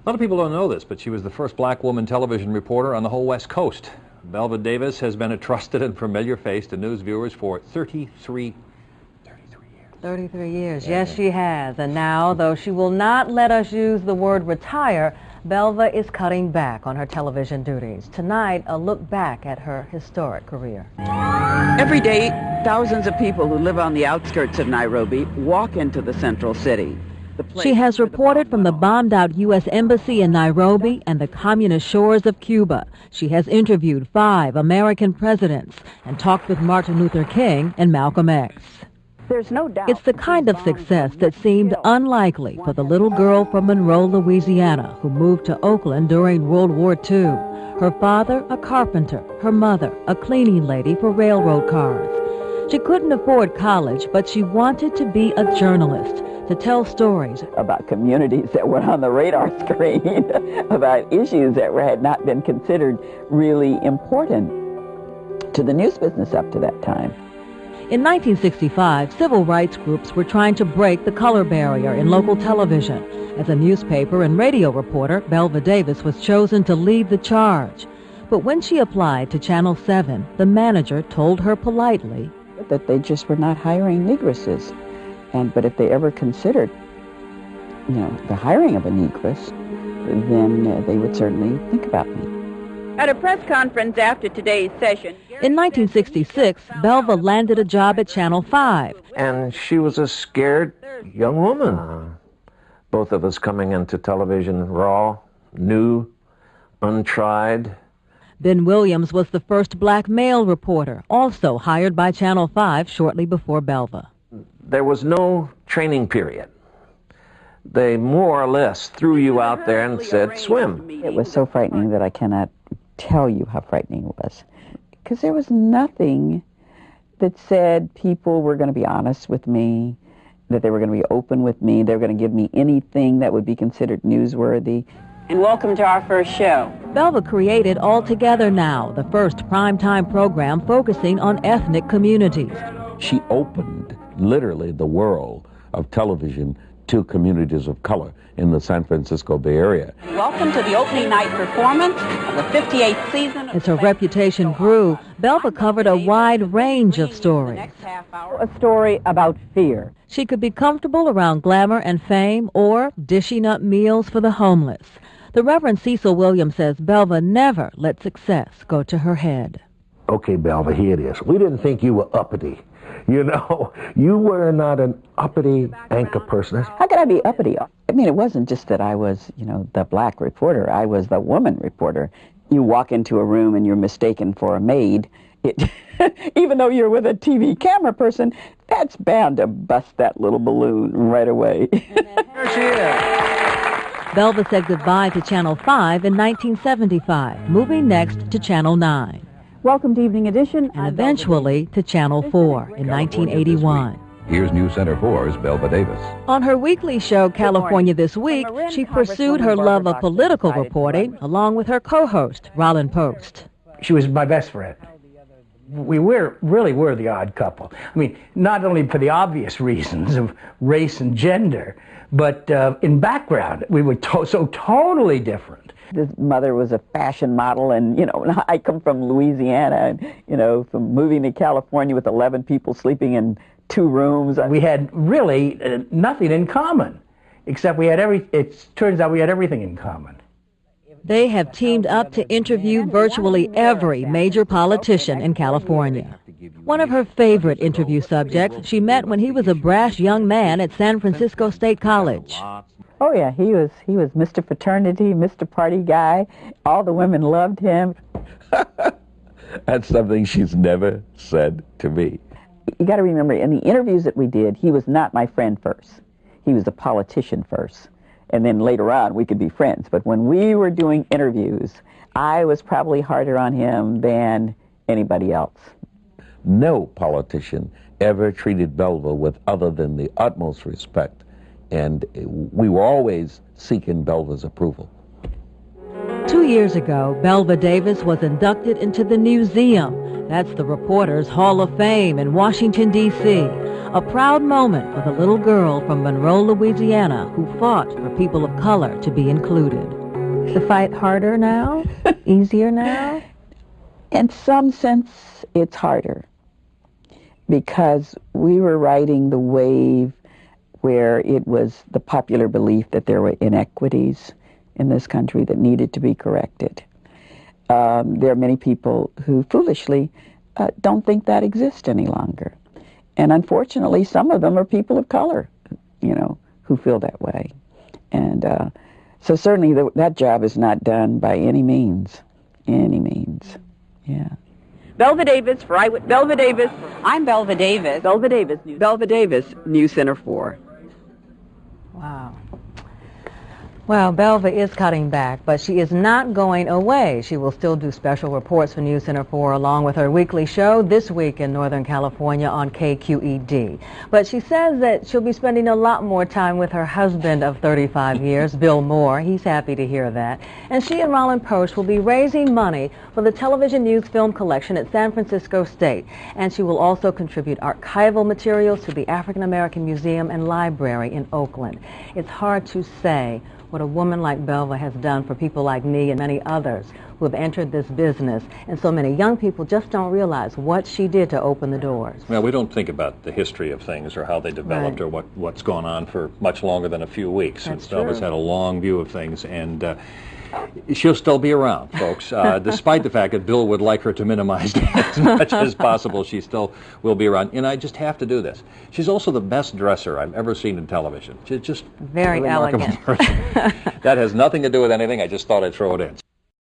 A lot of people don't know this, but she was the first black woman television reporter on the whole West Coast. Belva Davis has been a trusted and familiar face to news viewers for 33 years. 33 years, yes she has. And now, though she will not let us use the word retire, Belva is cutting back on her television duties. Tonight, a look back at her historic career. Every day, thousands of people who live on the outskirts of Nairobi walk into the central city. She has reported from the bombed-out U.S. Embassy in Nairobi and the communist shores of Cuba. She has interviewed 5 American presidents and talked with Martin Luther King and Malcolm X. There's no doubt. It's the kind of success that seemed unlikely for the little girl from Monroe, Louisiana, who moved to Oakland during World War II. Her father, a carpenter, her mother, a cleaning lady for railroad cars. She couldn't afford college, but she wanted to be a journalist, to tell stories about communities that were on the radar screen, about issues that had not been considered really important to the news business up to that time. In 1965, civil rights groups were trying to break the color barrier in local television. As a newspaper and radio reporter, Belva Davis was chosen to lead the charge. But when she applied to Channel 7, the manager told her politely that they just were not hiring negresses. But if they ever considered, the hiring of a negress, then they would certainly think about me. At a press conference after today's session... In 1966, Belva landed a job at Channel 5. And she was a scared young woman. Both of us coming into television raw, new, untried. Ben Williams was the first black male reporter, also hired by Channel 5 shortly before Belva. There was no training period. They more or less threw you out there and said, swim. It was so frightening that I cannot tell you how frightening it was. Because there was nothing that said people were going to be honest with me, that they were going to be open with me, they were going to give me anything that would be considered newsworthy. And welcome to our first show. Belva created All Together Now, the first primetime program focusing on ethnic communities. She opened literally the world of television to communities of color in the San Francisco Bay Area. Welcome to the opening night performance of the 58th season. As her reputation grew, Belva covered a wide range of stories. A story about fear. She could be comfortable around glamour and fame or dishing up meals for the homeless. The Reverend Cecil Williams says Belva never let success go to her head. Okay, Belva, here it is. We didn't think you were uppity. You were not an uppity anchor person. How could I be uppity? I mean, it wasn't just that I was, the black reporter. I was the woman reporter. You walk into a room and you're mistaken for a maid. Even though you're with a TV camera person, that's bound to bust that little balloon right away. There she is. Belva said goodbye to Channel 5 in 1975, moving next to Channel 9. Welcome to Evening Edition. And eventually to Channel 4 in 1981. Here's News Center 4's Belva Davis. On her weekly show, California This Week, she pursued her love of political reporting along with her co-host, Rollin Post. She was my best friend. We really were the odd couple. I mean, not only for the obvious reasons of race and gender, but in background, we were so totally different. His mother was a fashion model, and, I come from Louisiana, and, from moving to California with 11 people sleeping in 2 rooms. We had really nothing in common, except it turns out we had everything in common. They have teamed up to interview virtually every major politician in California. One of her favorite interview subjects she met when he was a brash young man at San Francisco State College. Oh yeah, he was Mr. Fraternity, Mr. Party guy. All the women loved him. That's something she's never said to me. You got to remember, in the interviews that we did, he was not my friend first. He was a politician first. And then later on, we could be friends. But when we were doing interviews, I was probably harder on him than anybody else. No politician ever treated Belva with other than the utmost respect. And we were always seeking Belva's approval. 2 years ago, Belva Davis was inducted into the museum. That's the Reporters Hall of Fame in Washington, D.C. A proud moment for the little girl from Monroe, Louisiana, who fought for people of color to be included. The fight harder now? Easier now? In some sense, it's harder because we were riding the wave where it was the popular belief that there were inequities in this country that needed to be corrected. There are many people who foolishly don't think that exists any longer. And unfortunately, some of them are people of color, you know, who feel that way. And so certainly that job is not done by any means. Any means. Yeah. Belva Davis for Eyewitness. Belva Davis. I'm Belva Davis. Belva Davis. Belva Davis, News Center 4. Wow. Well, Belva is cutting back, but she is not going away. She will still do special reports for News Center 4 along with her weekly show this week in Northern California on KQED. But she says that she'll be spending a lot more time with her husband of 35 years, Bill Moore. He's happy to hear that. And she and Roland Post will be raising money for the Television News Film Collection at San Francisco State. And she will also contribute archival materials to the African American Museum and Library in Oakland. It's hard to say what a woman like Belva has done for people like me and many others who have entered this business. And so many young people just don't realize what she did to open the doors. Well, we don't think about the history of things or how they developed or what's gone on for much longer than a few weeks. That's Belva's true. had a long view of things, and she'll still be around, folks. Despite the fact that Bill would like her to minimize as much as possible, she still will be around. And I just have to do this. She's also the best dresser I've ever seen in television. She's just Very a remarkable elegant. person. That has nothing to do with anything. I just thought I'd throw it in.